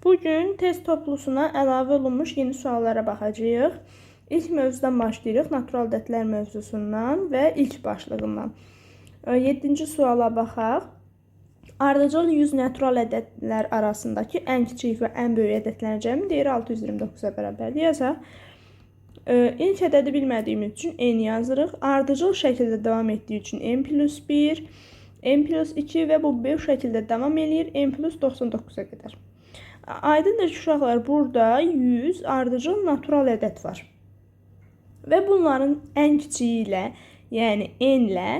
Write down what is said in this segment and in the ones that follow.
Bugün test toplusuna əlavə olunmuş yeni suallara baxacağıq. İlk mövzudan başlayırıq, natural ədədlər mövzusundan və ilk başlığından. 7-ci suala baxaq. Ardıcıl 100 natural ədədlər arasındakı ən kiçik və ən böyük ədədlərin cəmi deyir 629-a bərabərdir. Yazaq. İlk ədədi bilmədiyimiz üçün n yazırıq. Ardıcıl şəkildə davam etdiyi üçün n plus 1, n plus 2 və bu böyük şəkildə davam edir n plus 99-a qədər. Aydındır ki, uşaqlar, burada 100 ardıcıl natural ədəd var. Və bunların ən kiçiyi ilə, yəni n ilə,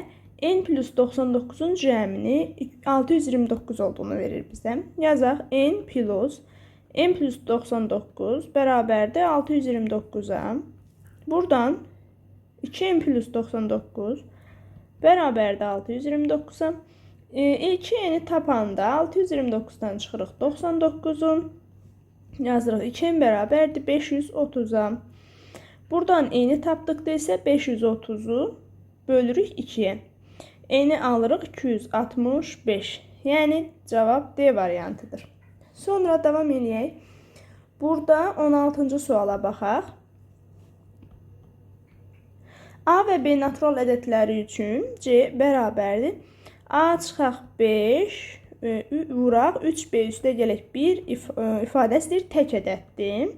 n plus 99-un cəmini 629 olduğunu verir bizə. Yazaq, n plus 99 bərabərdir 629-a. Buradan 2n plus 99 bərabərdir 629-a. 2n'ni tapanda 629-dan çıxırıq 99'un. Yazırıq 2n bərabərdir 530-a. Buradan n'ni tapdıqda isə 530'u bölürük 2'ye. N'ni alırıq 265. Yəni cavab D variantıdır. Sonra davam edək. Burada 16-cı suala baxaq. A və B natural ədədləri üçün C bərabərdir. A çıxaq 5, vuraq 3B üstə gələk 1 ifadəsidir, tək ədəddir.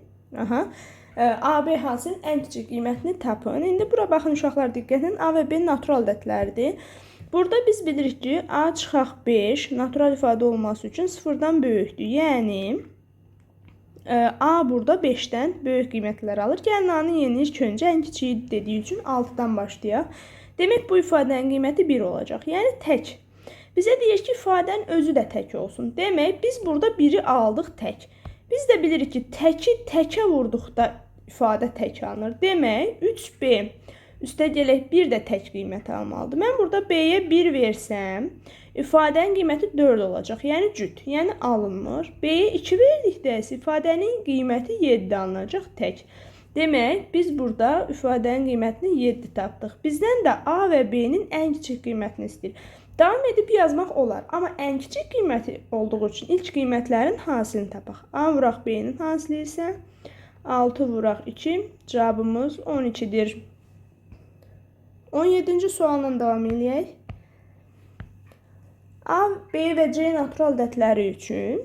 AB hasının ən kiçik qiymətini tapın. İndi bura baxın uşaqlar, diqqətin, A və B natural ədədlərdir. Burada biz bilirik ki, A çıxaq 5 natural ifadə olması üçün 0-dan böyükdür. Yəni, A burada 5-dən böyük qiymətlər alır. Gəlin A-nı yenilik öncə ən kiçiyi dediyi üçün 6-dan başlayaq. Demək, bu ifadənin qiyməti 1 olacaq. Yəni, tək. Bizə deyir ki, ifadənin özü də tək olsun. Demək, biz burada 1-i aldıq tək. Biz də bilirik ki, təki təkə vurduqda ifadə tək alınır. Demək, 3B üstə gələk 1 də tək qiymət almalıdır. Mən burada B-yə 1 versəm, ifadənin qiyməti 4 olacaq. Yəni, cüt, yəni alınmır. B-yə 2 verdikdə isə ifadənin qiyməti 7 alınacaq tək. Demək, biz burada ifadənin qiymətini 7 tapdıq. Bizdən də A və B-nin ən kiçik qiymətini istəyir. Davam edib yazmaq olar, amma ən kiçik qiyməti olduğu üçün ilk qiymətlərin hasilini tapaq. A vuraq B-nin hasili isə 6 vuraq 2, cavabımız 12-dir. 17-ci sualla davam edək. A, B və C natural ədədləri üçün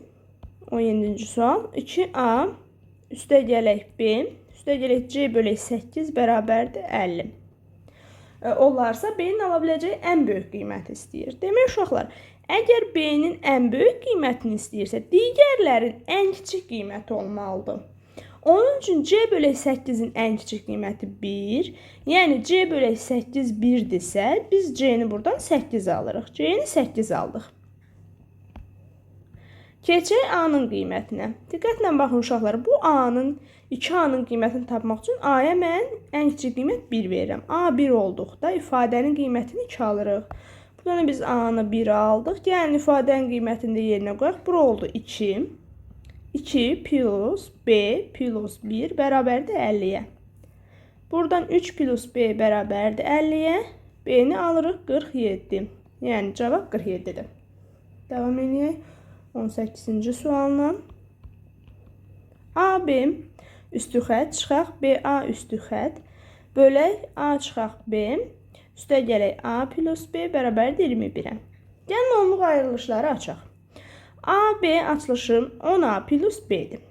17-ci sual 2A üstə gələk B üstə gələk C bölək 8 bərabərdir 50. Olarsa B-nin ala biləcəyi ən böyük qiyməti istəyir. Demək, uşaqlar, əgər B-nin ən böyük qiymətini istəyirsə, digərlərin ən kiçik qiyməti olmalıdır. Onun üçün C bölək 8-in ən kiçik qiyməti 1. Yəni, C bölək 8 1-dirsə, biz C-ni buradan 8 alırıq. C-ni 8 aldıq. Keçək A-nın qiymətinə. Diqqətlə baxın uşaqlar, bu A-nın 2A-nın qiymətini tapmaq üçün A-ya mən ən kiçik qiymət 1 verirəm. A 1 olduqda ifadənin qiymətini 2 alırıq. Buradan biz A-nı 1 aldıq. Yəni ifadənin qiymətini də yerinə qoyaq. Bura oldu 2. 2 plus B plus 1 bərabərdir 50-yə. Buradan 3 plus B bərabərdir 50-yə. B-ni alırıq 47. Yəni cavab 47-dir. Davam edək. 18-ci sualla. AB üstü xət çıxaq BA üstü xət bölək A çıxaq B üstə gələk A plus B bərabərdir 21-ə. Gəlin onluq ayrılışları açaq. AB açılışı 10A plus B-dir.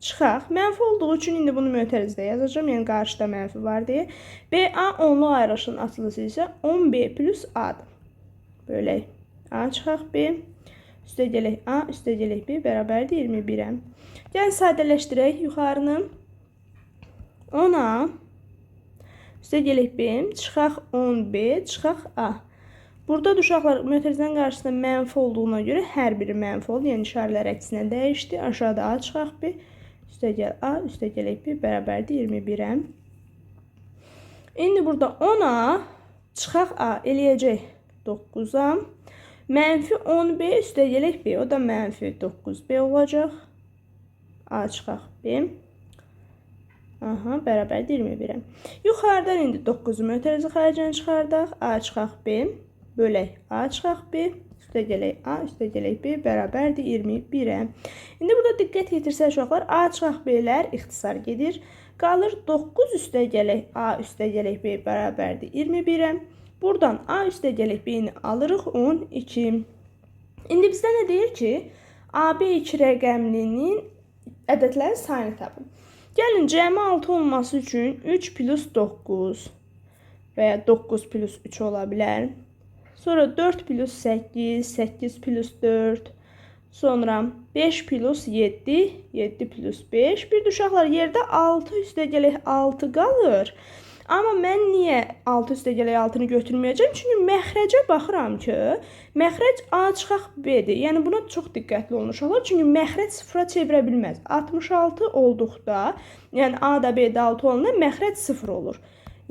Çıxaq. Mənfi olduğu üçün indi bunu mötərizdə yazacağım. Yəni qarşıda mənfi var deyə. BA onluq ayrılışının açılışı isə 10B plus A-dır. Bölək A çıxaq B üstə gələk A üstə gələk B bərabərdir 21-ə. Gəlin sadələşdirək yuxarını. 10A üstə gələk B çıxaq 10B çıxaq A. Burada uşaqlar mötərizənin qarşısında mənfi olduğuna görə hər biri mənfi oldu. Yəni işarələr əksinə dəyişdi. Aşağıda A çıxaq B üstə gəl A üstə gələk B bərabərdir 21-ə. İndi burada 10A çıxaq A eləyəcək 9-a. Mənfi 10B üstə gələk B. O da mənfi 9B olacaq. A çıxaq B. Bərabərdir 21-ə. Yuxarıdan indi 9-u mötərizə xərcinə çıxardaq. A çıxaq B bölək A çıxaq B üstəgələk A üstəgələk B bərabərdir 21-ə. İndi burada diqqət yetirsək uşaqlar, A çıxaq B-lər ixtisar gedir. Qalır 9 üstəgələk A üstəgələk B bərabərdir 21-ə. Buradan A üstəgələk B-ni alırıq 12. İndi bizdə nə deyir ki, AB2 rəqəmlinin ədədlərin sayını tapın. Gəlin, cəmi 6 olması üçün 3 plus 9 və ya 9 plus 3 ola bilər. Sonra 4 plus 8, 8 plus 4, sonra 5 plus 7, 7 plus 5. Bir də uşaqlar, yerdə 6 üstəgələk 6 qalır. Amma mən niyə 6 üstəgələk 6-nı götürməyəcəm? Çünki məxrəcə baxıram ki, məxrəc A çıxaq B-dir. Yəni buna çox diqqətli olun uşaqlar. Çünki məxrəc sıfıra çevirə bilməz. 66 olduqda, yəni A da B də 6 olanda məxrəc 0 olur.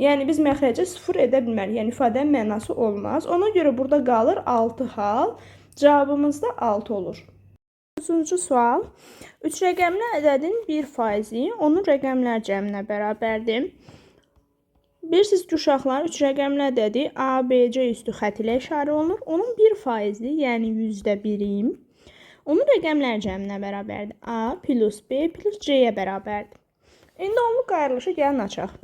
Yəni biz məxrəcə 0 edə bilmərik. Yəni ifadənin mənası olmaz. Ona görə burada qalır 6 hal. Cavabımız da 6 olur. 9-cu sual. 3 rəqəmli ədədin 1%-i onun rəqəmlər cəminə bərabərdir. Bilirsiniz ki, uşaqlar 3 rəqəmli ədədi ABC üstü xətt ilə işarə olunur. Onun 1%-i, yəni %1-i onun rəqəmlər cəminə bərabərdir. A plus B plus C-yə bərabərdir. İndi onluq ayrılışı gəlin açaq.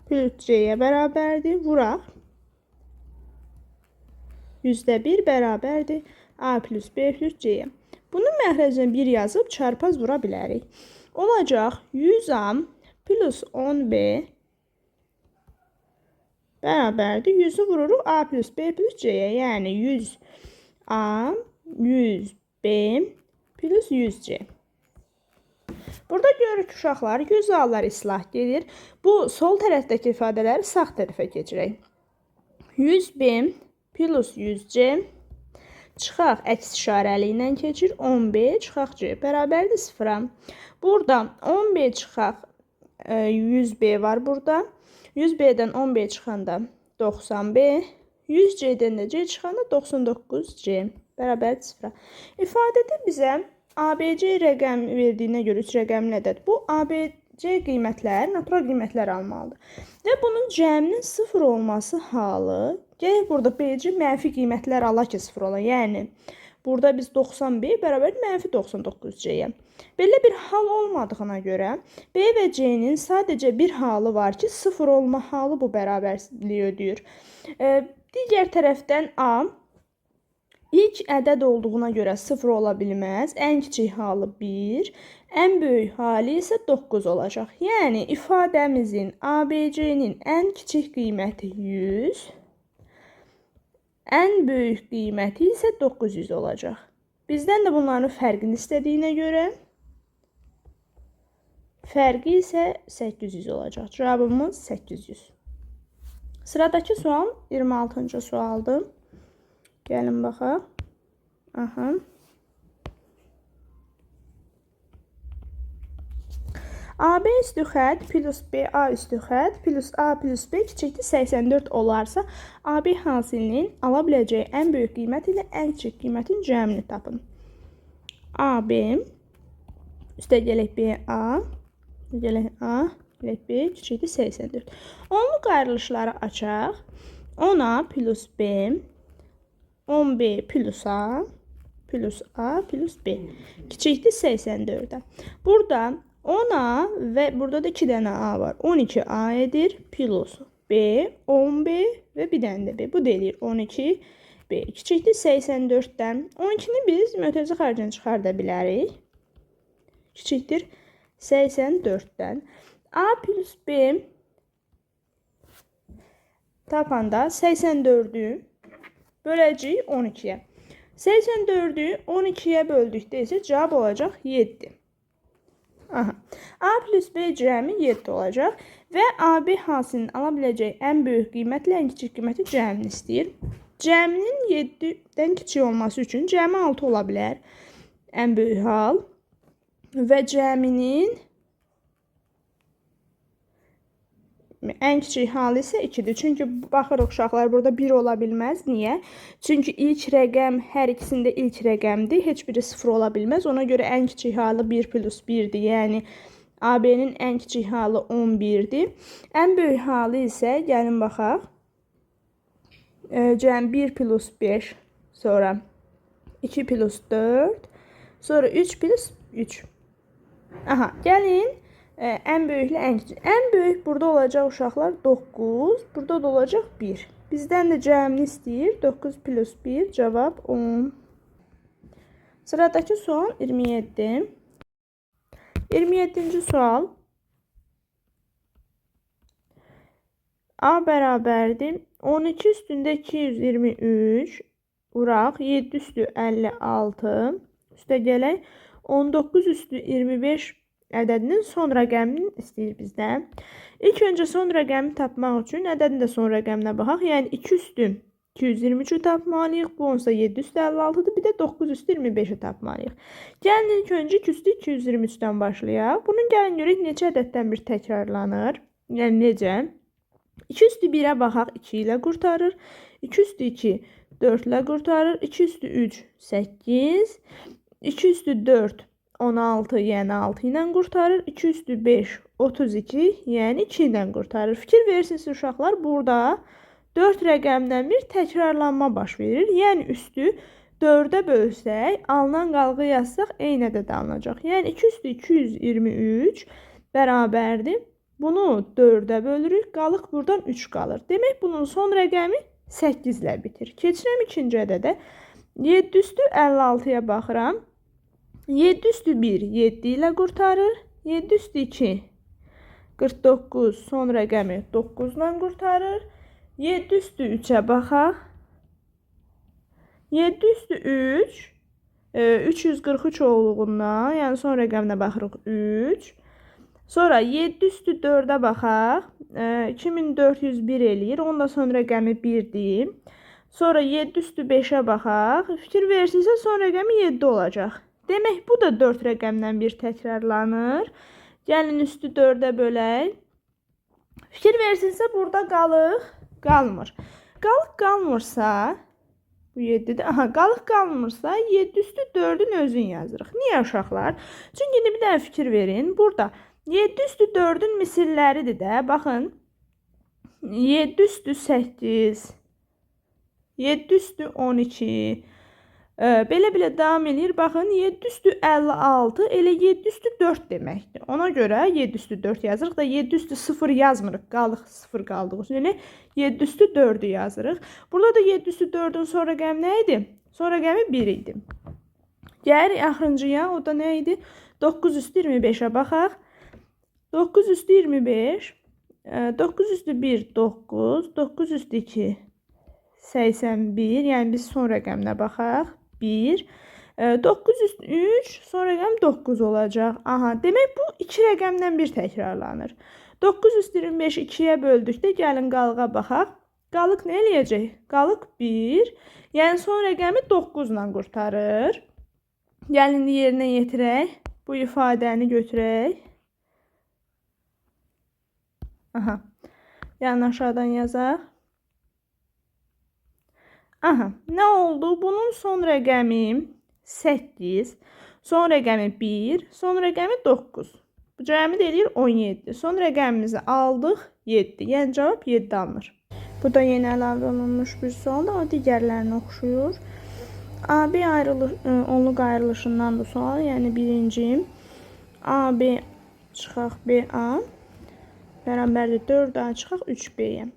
Plus C-yə bərabərdir. Vuraq. %1 bərabərdir A plus B plus C-yə. Bunun məxrəcinə 1 yazıb çarpaz vura bilərik. Olacaq 100A plus 10B bərabərdir. 100-ü vururuq A plus B plus C-yə. Yəni 100A, 100B plus 100C. Burada görürük ki, uşaqlar 100A'lar islah gedir. Bu sol tərəfdəki ifadələri sağ tərəfə keçirək. 100B plus 100C çıxaq əks işarəli ilə keçir. 10B çıxaq C bərabərdir 0-a. Burada 10B çıxaq 100B var burada. 100B'dən 10B çıxanda 90B. 100C'dən də C çıxanda 99C bərabərdir 0-a. İfadədə bizə ABC rəqəm verdiyinə görə 3 rəqəmli ədəd. Bu ABC qiymətlər, natural qiymətlər almalıdır. Və bunun cəminin 0 olması halı, gələk burada BC mənfi qiymətlər ala ki 0 ola. Yəni, burada biz 90B bərabər mənfi 99C'yə. Belə bir hal olmadığına görə B və C'nin sadəcə bir halı var ki, 0 olma halı bu bərabərliyi ödəyir. Digər tərəfdən A ilk ədəd olduğuna görə 0 ola bilməz. Ən kiçik halı 1, ən böyük halı isə 9 olacaq. Yəni, ifadəmizin ABC'nin ən kiçik qiyməti 100, ən böyük qiyməti isə 900 olacaq. Bizdən də bunların fərqini istədiyinə görə fərqi isə 800 olacaq. Cavabımız 800. Sıradakı sual 26-cı sualdır. Gəlin baxaq. Aha. AB üstü xətt plus BA üstü xətt plus A plus B kiçikdir 84 olarsa, AB hasilinin ala biləcəyi ən böyük qiymət ilə ən kiçik qiymətin cəmini tapın. AB üstəgələk BA üstəgələk A üstəgələk B kiçikdir 84. Onluq ayrılışları açaq. 10A plus B 10B plus A plus B kiçikdir 84'ə. Burada 10A və burada da 2 dənə A var. 12A edir plus B, 10B və bir dənə də B. Bu da eləyir 12B kiçikdir 84'dən. 12-ni biz mötərizə xərcini çıxarda bilərik. Kiçikdir 84'dən. A plus B tapanda 84'ü böləcəyik 12'yə. 84'ü 12'yə böldükdə isə cavab olacaq 7. Aha. A plus B cəmi 7 olacaq və AB hasilinin ala biləcəyi ən böyük qiymətlə ən kiçik qiyməti cəmini istəyir. Cəminin 7-dən kiçik olması üçün cəmi 6 ola bilər. Ən böyük hal və cəminin ən kiçik halı isə 2-dir. Çünki baxırıq uşaqlar burada 1 ola bilməz. Niyə? Çünki ilk rəqəm hər ikisində ilk rəqəmdir. Heç biri 0 ola bilməz. Ona görə ən kiçik halı 1 plus 1-dir. Yəni AB-nin ən kiçik halı 11-dir. Ən böyük halı isə gəlin baxaq. Cəm 1 plus 5, sonra 2 plus 4, sonra 3 plus 3. Aha, gəlin ən böyüklə ən kiçik. Ən böyük burada olacaq uşaqlar 9, burada da olacaq 1. Bizdən də cəmini istəyir. 9 plus 1, cavab 10. Sıradakı sual 27. 27-ci sual. A bərabərdir 12 üstündə 223 vuraq 7 üstü 56 üstə gələk 19 üstü 25 ədədinin son rəqəmini istəyir bizdən. İlk öncə son rəqəmi tapmaq üçün ədədin də son rəqəminə baxaq. Yəni 2 üstü 223-ü tapmalıyıq. Bu onsa 7 üstü 56-dır. Bir də 9 üstü 25-i tapmalıyıq. Gəlin ilk öncə 2 üstü 223-dən başlayaq. Bunun gəlin görək neçə ədəddən bir təkrarlanır. Yəni necə? 2 üstü 1-ə baxaq, 2 ilə qurtarır. 2 üstü 2, 4 ilə qurtarır. 2 üstü 3, 8. 2 üstü 4, 16, yəni 6 ilə qurtarır. 2 üstü 5, 32, yəni 2 ilə qurtarır. Fikir verirsiniz uşaqlar, burada 4 rəqəmdən bir təkrarlanma baş verir. Yəni üstü 4-ə bölsək, alınan qalğı yazsaq, eyni ədəd alınacaq. Yəni 2 üstü 223 bərabərdir. Bunu 4-ə bölürük, qalıq buradan 3 qalır. Demək, bunun son rəqəmi 8 ilə bitir. Keçirəm ikinci ədədə. 7 üstü 56-ya baxıram. 7 üstü 1, 7 ilə qurtarır. 7 üstü 2, 49, son rəqəmi 9 ilə qurtarır. 7 üstü 3-ə baxaq. 7 üstü 3, 343 olduğundan, yəni son rəqəminə baxırıq 3. Sonra 7 üstü 4-ə baxaq. 2401 eləyir. Onun da son rəqəmi 1-dir. Sonra 7 üstü 5-ə baxaq. Fikir verirsinizsə son rəqəmi 7 olacaq. Demək, bu da 4 rəqəmdən bir təkrarlanır. Gəlin üstü 4-ə bölək. Fikir verirsinizsə burada qalıq qalmır. Qalıq qalmırsa, bu 7-dir. Aha, qalıq qalmırsa 7 üstü 4-ün özünü yazırıq. Niyə uşaqlar? Çünki bir dənə fikir verin. Burada 7 üstü 4-ün misilləridir də. Baxın. 7 üstü 8. 7 üstü 12. Belə davam edir. Baxın. 7 üstü 56. Elə 7 üstü 4 deməkdir. Ona görə 7 üstü 4 yazırıq da 7 üstü 0 yazmırıq. Qalıq 0 qaldıq. Yəni 7 üstü 4'ü yazırıq. Burada da 7 üstü 4'ün son rəqəmi nə idi? Son rəqəmi 1 idi. Gəlirik axırıncıya. O da nə idi? 9 üstü 25'ə baxaq. 9 üstü 25, 9 üstü 1, 9, 9 üstü 2, 81, yəni biz son rəqəminə baxaq, 1, 9 üstü 3, son rəqəm 9 olacaq. Aha, demək bu 2 rəqəmdən bir təkrarlanır. 9 üstü 25 2-yə böldükdə gəlin qalığa baxaq. Qalıq nə eləyəcək? Qalıq 1, yəni son rəqəmi 9 ilə qurtarır. Gəlin yerinə yetirək, bu ifadəni götürək. Aha. Yəni aşağıdan yazaq. Aha. Nə oldu? Bunun son rəqəmi 8. Son rəqəmi 1. Son rəqəmi 9. Bu cəmi də eləyir 17. Son rəqəmimizi aldıq 7. Yəni cavab 7 alınır. Bu da yeni əlavə olunmuş bir sualdır. O digərlərinə oxşuyur. AB onluq ayrılışından da sual. Yəni birinci. AB çıxaq BA. Bərabərdir 4A çıxaq 3B'yə.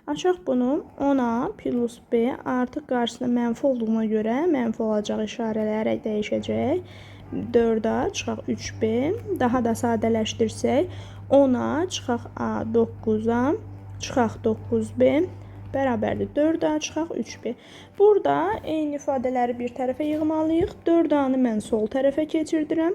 Açaq bunu 10A plus B artıq qarşısında mənfi olduğuna görə mənfi olacaq işarələri dəyişəcək. 4A çıxaq 3B. Daha da sadələşdirsək 10A çıxaq A 9A çıxaq 9B bərabərdir 4A çıxaq 3B. Burada eyni ifadələri bir tərəfə yığmalıyıq. 4A-nı mən sol tərəfə keçirdirəm.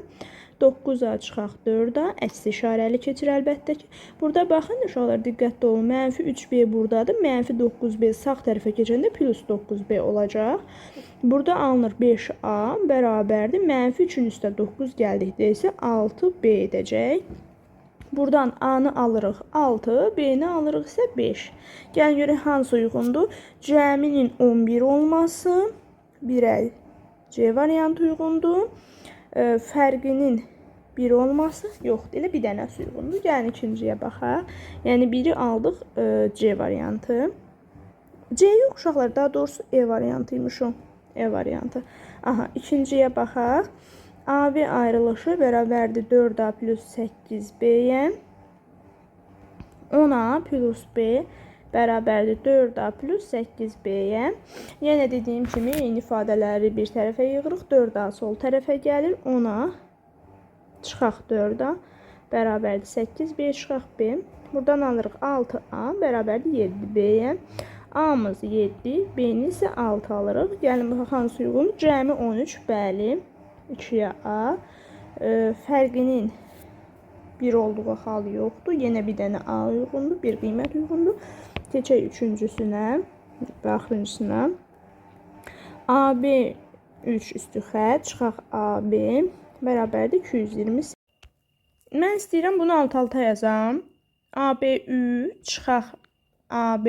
9A çıxaq 4A əks işarəli keçir əlbəttə ki. Burada baxın uşaqlar diqqətli olun. Mənfi 3B buradadır. Mənfi 9B sağ tərəfə keçəndə plus 9B olacaq. Burada alınır 5A bərabərdir. Mənfi 3-ün üstə 9 gəldikdə isə 6B edəcək. Buradan A-nı alırıq 6, B-ni alırıq isə 5. Gəlin görək hansı uyğundur. Cəminin 11 olması 1-ə C variantı uyğundur. Fərqinin 1 olması yoxdur. Elə bir dənəsi uyğundur. Gəlin ikinciyə baxaq. Yəni 1-i aldıq C variantı. C yox uşaqlar, daha doğrusu E variantıymış o. E variantı. Aha, ikinciyə baxaq. AB ayrılışı bərabərdir 4A plus 8B'yə. 10A plus B bərabərdir 4A plus 8B'yə. Yenə dediyim kimi eyni ifadələri bir tərəfə yığırıq. 4A sol tərəfə gəlir. 10A çıxaq 4A bərabərdir 8B çıxaq B. Buradan alırıq 6A bərabərdir 7B'yə. A'mız 7, B'ni isə 6 alırıq. Gəlin bu hansı uyğundur? Cəmi 13, bəli. 2-yə A. Fərqinin 1 olduğu hal yoxdur. Yenə bir dənə A uyğundur, bir qiymət uyğundur. Keçək üçüncüsünə və axırıncısına. AB 3 üstü xətt çıxaq AB bərabərdir 228. Mən istəyirəm bunu alt-alta yazam. AB 3 çıxaq AB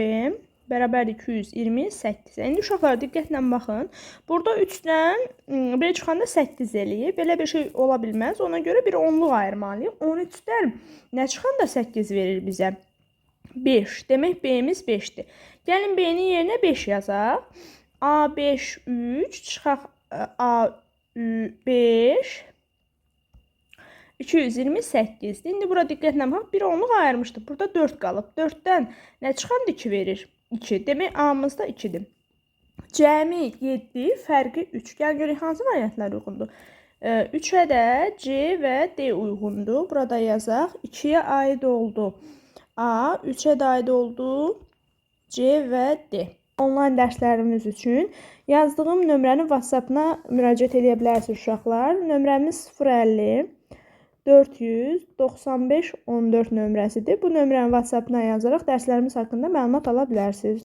bərabərdir 228. İndi uşaqlar diqqətlə baxın. Burada 3-dən B çıxanda 8 eləyib. Belə bir şey ola bilməz. Ona görə bir onluq ayırmalıyıq. 13-dən nə çıxanda 8 verir bizə? 5. Demək B'miz 5'dir. Gəlin B'nin yerinə 5 yazaq. A5 3 çıxaq A5 228. İndi bura diqqətlə bax, bir onluq ayırmışdı. Burada 4 qalıb. 4-dən nə çıxanda 2 verir? 2. Demək A'mız da 2'dir. Cəmi 7, fərqi 3. Gəl görək hansı variantlar uyğundur. 3'ə də C və D uyğundur. Burada yazaq. 2'yə aid oldu A, 3'ə də aid oldu C və D. Onlayn dərslərimiz üçün yazdığım nömrənin WhatsApp-na müraciət edə bilərsiniz uşaqlar. Nömrəmiz 050 495 14 nömrəsidir. Bu nömrəni WhatsApp-na yazaraq dərslərimiz haqqında məlumat ala bilərsiniz.